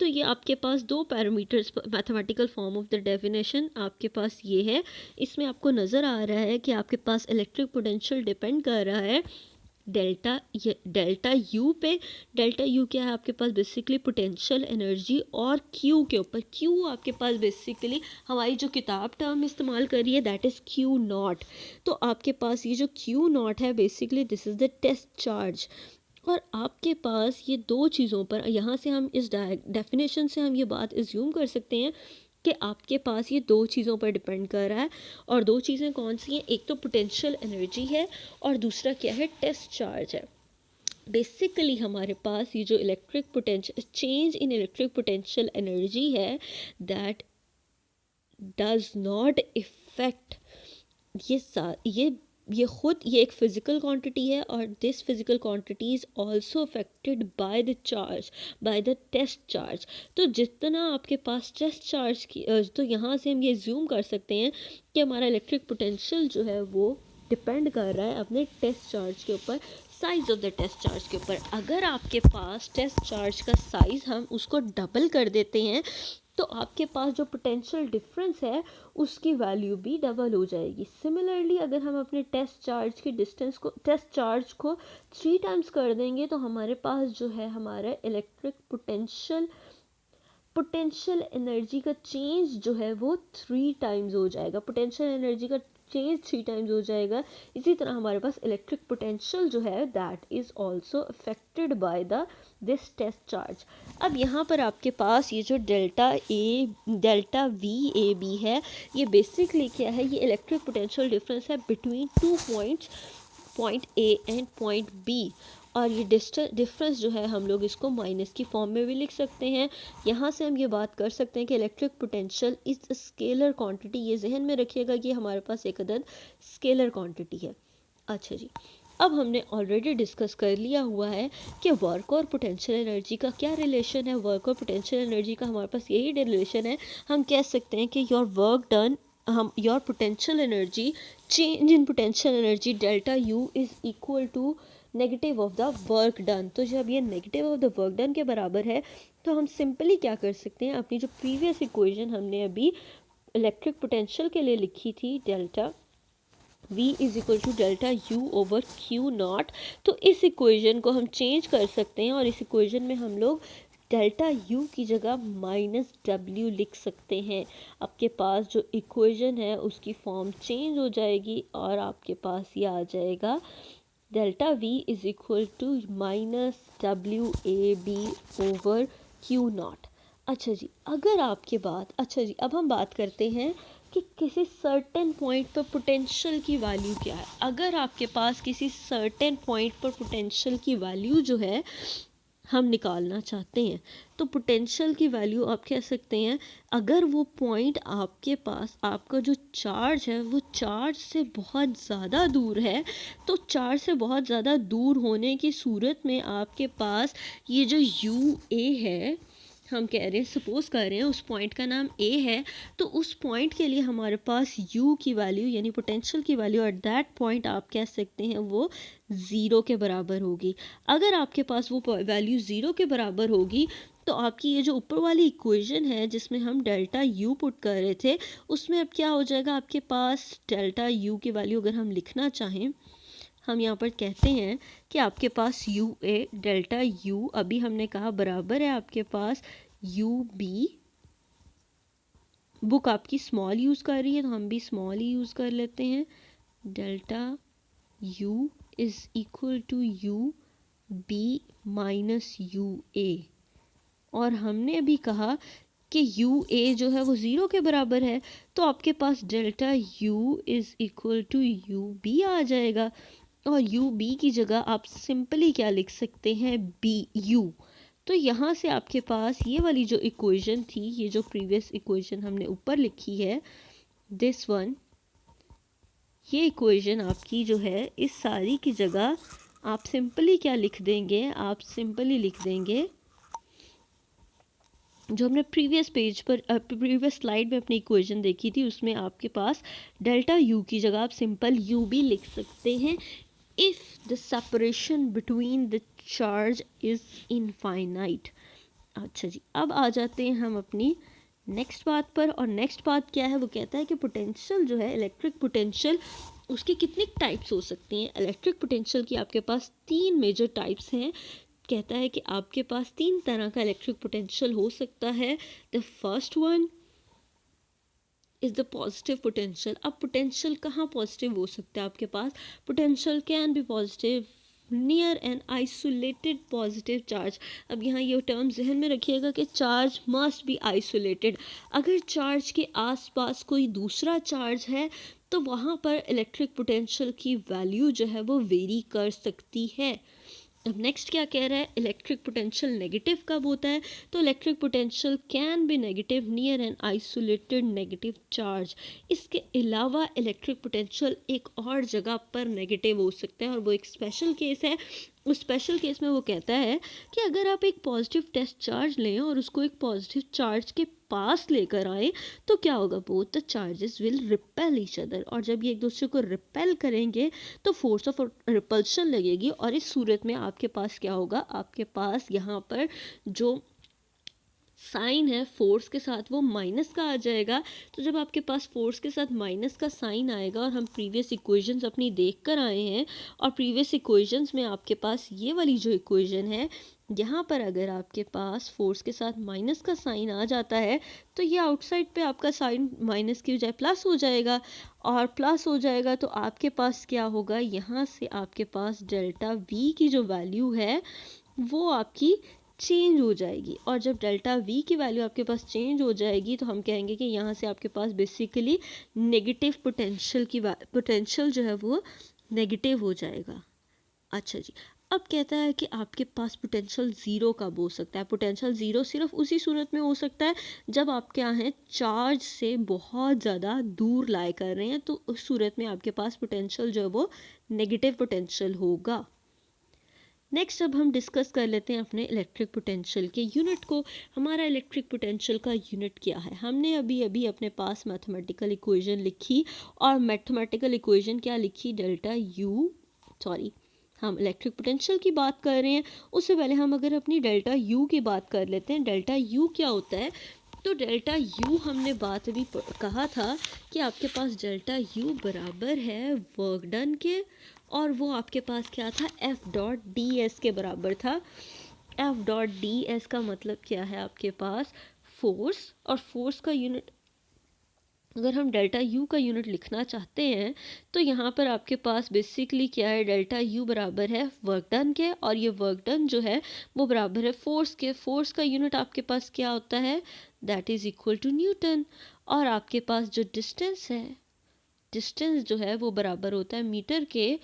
तो ये आपके पास दो parameters, mathematical form of the definition आपके पास ये है। इसमें आपको नज़र आ रहा है कि आपके पास इलेक्ट्रिक पोटेंशियल डिपेंड कर रहा है डेल्टा यू पे। डेल्टा यू क्या है आपके पास? बेसिकली पोटेंशियल एनर्जी, और क्यू के ऊपर, क्यू आपके पास बेसिकली हमारी जो किताब टर्म इस्तेमाल कर रही है दैट इज़ क्यू नॉट। तो आपके पास ये जो क्यू नॉट है basically this is the test charge. और आपके पास ये दो चीज़ों पर, यहाँ से हम इस डेफिनेशन से हम ये बात एज्यूम कर सकते हैं कि आपके पास ये दो चीज़ों पर डिपेंड कर रहा है। और दो चीज़ें कौन सी हैं? एक तो पोटेंशियल एनर्जी है और दूसरा क्या है? टेस्ट चार्ज है। बेसिकली हमारे पास ये जो electric potential, change in electric potential energy है दैट डज नॉट इफेक्ट ये एक फिजिकल क्वांटिटी है, और this physical quantity is also affected by the charge, by the test charge. तो जितना आपके पास टेस्ट चार्ज की, तो यहाँ से हम ये ज्यूम कर सकते हैं कि हमारा इलेक्ट्रिक पोटेंशियल जो है वो डिपेंड कर रहा है अपने टेस्ट चार्ज के ऊपर, size of the test charge के ऊपर। अगर आपके पास टेस्ट चार्ज का साइज हम उसको डबल कर देते हैं तो आपके पास जो पोटेंशियल डिफरेंस है उसकी वैल्यू भी डबल हो जाएगी। सिमिलरली अगर हम अपने टेस्ट चार्ज की डिस्टेंस को, टेस्ट चार्ज को 3 टाइम्स कर देंगे तो हमारे पास जो है हमारा इलेक्ट्रिक पोटेंशियल एनर्जी का चेंज जो है वो 3 टाइम्स हो जाएगा। पोटेंशियल एनर्जी का चेंज 3 टाइम्स हो जाएगा। इसी तरह हमारे पास इलेक्ट्रिक पोटेंशियल जो है that is also affected by the this test charge. अब यहाँ पर आपके पास ये जो डेल्टा वी ए बी है, ये बेसिकली क्या है? ये इलेक्ट्रिक पोटेंशियल डिफरेंस है between 2 points, point A and point B. और ये डिफरेंस जो है हम लोग इसको माइनस की फॉर्म में भी लिख सकते हैं। यहाँ से हम ये बात कर सकते हैं कि electric potential is scalar quantity. ये जहन में रखिएगा कि हमारे पास एक अदद स्केलर क्वांटिटी है। अच्छा जी, अब हमने ऑलरेडी डिस्कस कर लिया हुआ है कि वर्क और पोटेंशियल एनर्जी का क्या रिलेशन है। वर्क और पोटेंशियल एनर्जी का हमारे पास यही रिलेशन है। हम कह सकते हैं कि your work done, your potential energy, change in potential energy delta U is equal to negative of the work done. तो जब ये negative of the work done के बराबर है तो हम सिंपली क्या कर सकते हैं? अपनी जो प्रीवियस इक्वेशन हमने अभी इलेक्ट्रिक पोटेंशियल के लिए लिखी थी, delta V is equal to delta U over Q naught, तो इस इक्वेशन को हम चेंज कर सकते हैं और इस इक्वेशन में हम लोग डेल्टा यू की जगह माइनस डब्ल्यू लिख सकते हैं। आपके पास जो इक्वेशन है उसकी फॉर्म चेंज हो जाएगी और आपके पास ये आ जाएगा delta V is equal to minus W A B over Q naught. अच्छा जी, अगर आपके बात, अच्छा जी अब हम बात करते हैं कि किसी सर्टेन पॉइंट पर पोटेंशियल की वैल्यू क्या है। अगर आपके पास किसी सर्टेन पॉइंट पर पोटेंशियल की वैल्यू जो है हम निकालना चाहते हैं तो पोटेंशियल की वैल्यू आप कह सकते हैं, अगर वो पॉइंट आपके पास, आपका जो चार्ज है वो चार्ज से बहुत ज़्यादा दूर है, तो चार्ज से बहुत ज़्यादा दूर होने की सूरत में आपके पास ये जो यू ए है, हम कह रहे हैं, सपोज कर रहे हैं उस पॉइंट का नाम ए है, तो उस पॉइंट के लिए हमारे पास u की वैल्यू यानी पोटेंशियल की वैल्यू एट दैट पॉइंट आप कह सकते हैं वो 0 के बराबर होगी। अगर आपके पास वो वैल्यू 0 के बराबर होगी तो आपकी ये जो ऊपर वाली इक्वेशन है जिसमें हम डेल्टा u पुट कर रहे थे उसमें अब क्या हो जाएगा? आपके पास डेल्टा u की वैल्यू अगर हम लिखना चाहें, हम यहाँ पर कहते हैं कि आपके पास यू ए डेल्टा यू, अभी हमने कहा बराबर है आपके पास यू बी। बुक आपकी स्मॉल यूज़ कर रही है तो हम भी स्मॉल ही यूज़ कर लेते हैं। Delta U is equal to U B minus U A, और हमने अभी कहा कि यू ए जो है वो 0 के बराबर है, तो आपके पास delta U is equal to U B आ जाएगा। और यू बी की जगह आप सिंपली क्या लिख सकते हैं? B U. तो यहाँ से आपके पास ये वाली जो इक्वेशन थी, ये जो प्रीवियस इक्वेशन हमने ऊपर लिखी है, दिस वन, ये इक्वेशन आपकी जो है इस सारी की जगह आप सिंपली क्या लिख देंगे? आप सिंपली लिख देंगे जो हमने प्रीवियस पेज पर, प्रीवियस स्लाइड में अपनी इक्वेशन देखी थी उसमें आपके पास डेल्टा यू की जगह आप सिंपल यू भी लिख सकते हैं if the separation between the charge is infinite। अच्छा जी, अब आ जाते हैं हम अपनी नेक्स्ट बात पर। और नेक्स्ट बात क्या है, वो कहता है कि पोटेंशियल जो है, इलेक्ट्रिक पोटेंशियल, उसकी कितनी टाइप्स हो सकती हैं। इलेक्ट्रिक पोटेंशियल की आपके पास तीन मेजर टाइप्स हैं। कहता है कि आपके पास तीन तरह का इलेक्ट्रिक पोटेंशियल हो सकता है। The first one is the positive potential. अब पोटेंशियल कहाँ पॉजिटिव हो सकता है आपके पास, potential can be positive near an isolated positive charge. अब यहाँ ये टर्म जहन में रखिएगा कि चार्ज मस्ट बी आइसोलेटेड। अगर चार्ज के आसपास कोई दूसरा चार्ज है तो वहाँ पर इलेक्ट्रिक पोटेंशियल की वैल्यू जो है वो वेरी कर सकती है। अब नेक्स्ट क्या कह रहा है, इलेक्ट्रिक पोटेंशियल नेगेटिव कब होता है, तो electric potential can B negative near an isolated negative charge. इसके अलावा इलेक्ट्रिक पोटेंशियल एक और जगह पर नेगेटिव हो सकता है, और वो एक स्पेशल केस है। उस स्पेशल केस में वो कहता है कि अगर आप एक पॉजिटिव टेस्ट चार्ज लें और उसको एक पॉजिटिव चार्ज के पास लेकर आए तो क्या होगा, both the charges will repel each other. और जब ये एक दूसरे को रिपेल करेंगे तो फोर्स ऑफ रिपल्शन लगेगी, और इस सूरत में आपके पास क्या होगा, आपके पास यहाँ पर जो साइन है फोर्स के साथ वो माइनस का आ जाएगा। तो जब आपके पास फोर्स के साथ माइनस का साइन आएगा, और हम प्रीवियस इक्वेशंस अपनी देख कर आए हैं, और प्रीवियस इक्वेशंस में आपके पास ये वाली जो इक्वेशन है, यहाँ पर अगर आपके पास फोर्स के साथ माइनस का साइन आ जाता है तो ये आउटसाइड पे आपका साइन माइनस की बजाय प्लस हो जाएगा, और प्लस हो जाएगा तो आपके पास क्या होगा, यहाँ से आपके पास डेल्टा वी की जो वैल्यू है वो आपकी चेंज हो जाएगी। और जब डेल्टा वी की वैल्यू आपके पास चेंज हो जाएगी तो हम कहेंगे कि यहाँ से आपके पास बेसिकली नेगेटिव पोटेंशियल की पोटेंशियल जो है वो नेगेटिव हो जाएगा। अच्छा जी, अब कहता है कि आपके पास पोटेंशियल ज़ीरो कब हो सकता है। पोटेंशियल ज़ीरो सिर्फ उसी सूरत में हो सकता है जब आप क्या हैं, चार्ज से बहुत ज़्यादा दूर लाए कर रहे हैं, तो उस सूरत में आपके पास पोटेंशियल जो है वो नेगेटिव पोटेंशियल होगा। नेक्स्ट अब हम डिस्कस कर लेते हैं अपने इलेक्ट्रिक पोटेंशियल के यूनिट को। हमारा इलेक्ट्रिक पोटेंशियल का यूनिट क्या है, हमने अभी अभी अपने पास मैथमेटिकल इक्वेशन लिखी, और मैथमेटिकल इक्वेशन क्या लिखी, डेल्टा यू, सॉरी हम इलेक्ट्रिक पोटेंशियल की बात कर रहे हैं, उससे पहले हम अगर अपनी डेल्टा यू की बात कर लेते हैं। डेल्टा यू क्या होता है, तो डेल्टा यू हमने बात अभी कहा था कि आपके पास डेल्टा यू बराबर है वर्क डन के, और वो आपके पास क्या था, एफ डॉट डी एस के बराबर था। एफ डॉट डी एस का मतलब क्या है, आपके पास फोर्स, और फोर्स का यूनिट अगर हम डेल्टा यू का यूनिट लिखना चाहते हैं तो यहाँ पर आपके पास बेसिकली क्या है, डेल्टा यू बराबर है वर्क डन के, और ये वर्क डन जो है वो बराबर है फोर्स के। फोर्स का यूनिट आपके पास क्या होता है, that is equal to newton. और आपके पास जो डिस्टेंस है, डिस्टेंस जो है वो बराबर होता है मीटर के।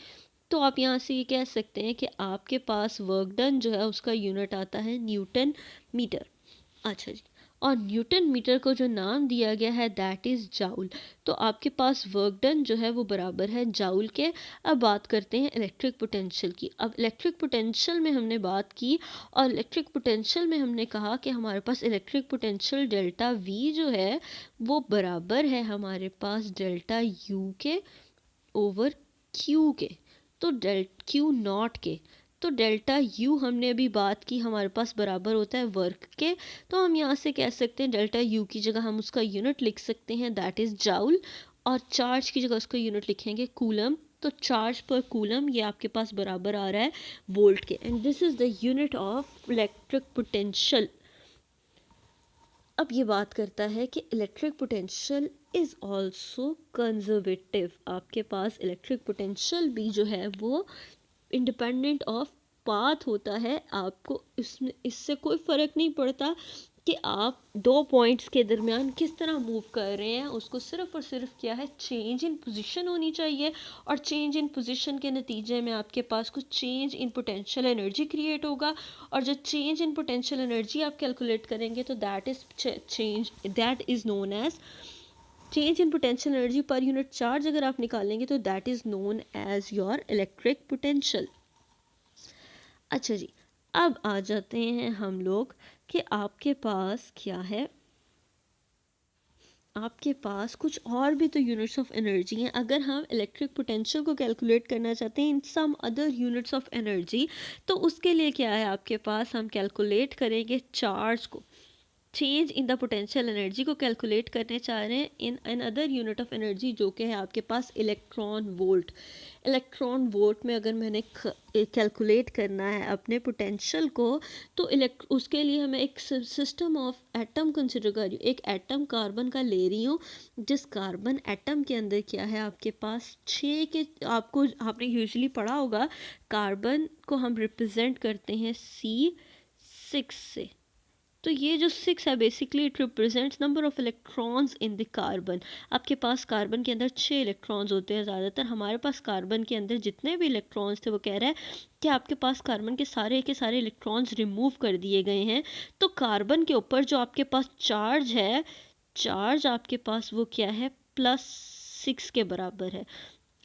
तो आप यहाँ से ये कह सकते हैं कि आपके पास वर्क डन जो है उसका यूनिट आता है न्यूटन मीटर। अच्छा जी, और न्यूटन मीटर को जो नाम दिया गया है दैट इज़ जाउल। तो आपके पास वर्क डन जो है वो बराबर है जाउल के। अब बात करते हैं इलेक्ट्रिक पोटेंशियल की। अब इलेक्ट्रिक पोटेंशियल में हमने बात की, और इलेक्ट्रिक पोटेंशियल में हमने कहा कि हमारे पास इलेक्ट्रिक पोटेंशियल डेल्टा वी जो है वो बराबर है हमारे पास डेल्टा यू के ओवर क्यू के, तो क्यू नॉट के। तो डेल्टा यू हमने अभी बात की हमारे पास बराबर होता है वर्क के, तो हम यहाँ से कह सकते हैं डेल्टा यू की जगह हम उसका यूनिट लिख सकते हैं दैट इज़ जाउल, और चार्ज की जगह उसका यूनिट लिखेंगे कूलम। तो चार्ज पर कूलम ये आपके पास बराबर आ रहा है वोल्ट के, and this is the unit of electric potential. अब ये बात करता है कि electric potential is also conservative. आपके पास इलेक्ट्रिक पोटेंशियल भी जो है वो इंडिपेंडेंट ऑफ पाथ होता है। आपको इसमें इससे कोई फ़र्क नहीं पड़ता कि आप दो पॉइंट्स के दरमियान किस तरह मूव कर रहे हैं, उसको सिर्फ और सिर्फ क्या है, चेंज इन पोजीशन होनी चाहिए, और चेंज इन पोजीशन के नतीजे में आपके पास कुछ change in potential energy create होगा, और जो चेंज इन पोटेंशियल एनर्जी आप कैलकुलेट करेंगे तो that is change, that is known as change in potential energy पर यूनिट चार्ज अगर आप निकालेंगे तो that is known as your electric potential. अच्छा जी, अब आ जाते हैं हम लोग कि आपके पास क्या है, आपके पास कुछ और भी तो यूनिट्स ऑफ एनर्जी हैं। अगर हम इलेक्ट्रिक पोटेंशियल को कैलकुलेट करना चाहते हैं in some other units of energy, तो उसके लिए क्या है आपके पास, हम कैलकुलेट करेंगे चार्ज को, change in the potential energy को कैलकुलेट करने चाह रहे हैं in an other unit of energy, जो कि है आपके पास इलेक्ट्रॉन वोल्ट। इलेक्ट्रॉन वोल्ट में अगर मैंने कैलकुलेट करना है अपने पोटेंशियल को, तो उसके लिए हमें एक सिस्टम ऑफ एटम कंसिडर कर रही हूँ, एक एटम कार्बन का ले रही हूँ, जिस कार्बन एटम के अंदर क्या है आपके पास 6 के, आपने यूजुअली पढ़ा होगा कार्बन को हम रिप्रेजेंट करते हैं C6 से। तो ये जो 6 है basically it represents number of electrons in the carbon. आपके पास कार्बन के अंदर 6 इलेक्ट्रॉन्स होते हैं ज़्यादातर। हमारे पास कार्बन के अंदर जितने भी इलेक्ट्रॉन्स थे, वो कह रहा है कि आपके पास कार्बन के सारे इलेक्ट्रॉन्स रिमूव कर दिए गए हैं। तो कार्बन के ऊपर जो आपके पास चार्ज है, चार्ज आपके पास वो क्या है, +6 के बराबर है।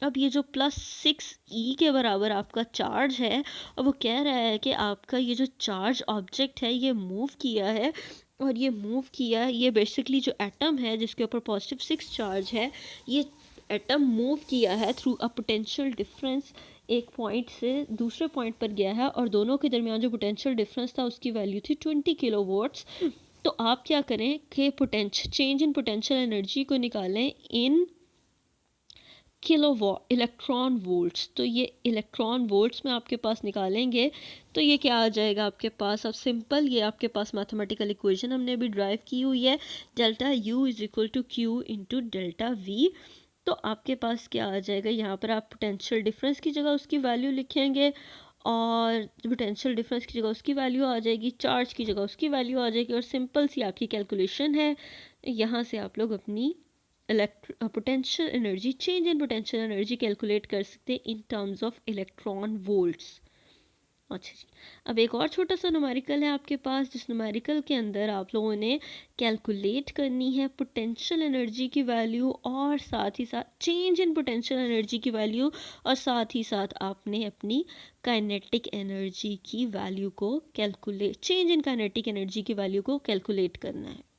अब ये जो +6 के बराबर आपका चार्ज है, और वो कह रहा है कि आपका ये जो चार्ज ऑब्जेक्ट है ये मूव किया है, और ये मूव किया, ये बेसिकली जो एटम है जिसके ऊपर +6 चार्ज है, ये एटम मूव किया है थ्रू अ पोटेंशियल डिफरेंस, एक पॉइंट से दूसरे पॉइंट पर गया है, और दोनों के दरमियान जो पोटेंशियल डिफरेंस था उसकी वैल्यू थी 20 किलोवाट्स। तो आप क्या करें कि चेंज इन पोटेंशियल एनर्जी को निकालें इन इलेक्ट्रॉन वोल्ट्स। तो ये इलेक्ट्रॉन वोल्ट्स में आपके पास निकालेंगे तो ये क्या आ जाएगा आपके पास, अब सिंपल ये आपके पास मैथमेटिकल इक्वेशन हमने भी ड्राइव की हुई है, delta U is equal to Q into delta V। तो आपके पास क्या आ जाएगा, यहाँ पर आप पोटेंशियल डिफरेंस की जगह उसकी वैल्यू लिखेंगे, और पोटेंशियल डिफरेंस की जगह उसकी वैल्यू आ जाएगी, चार्ज की जगह उसकी वैल्यू आ जाएगी, और सिंपल सी आपकी कैलकुलेशन है। यहाँ से आप लोग अपनी potential energy, change in potential energy calculate कर सकते हैं in terms of electron volts. अच्छा जी, अब एक और छोटा सा न्यूमेरिकल है आपके पास, जिस न्यूमेरिकल के अंदर आप लोगों ने कैलकुलेट करनी है पोटेंशियल एनर्जी की वैल्यू, और साथ ही साथ चेंज इन पोटेंशियल एनर्जी की वैल्यू, और साथ ही साथ आपने अपनी काइनेटिक एनर्जी की वैल्यू को calculate, change in kinetic energy की वैल्यू को कैलकुलेट करना है।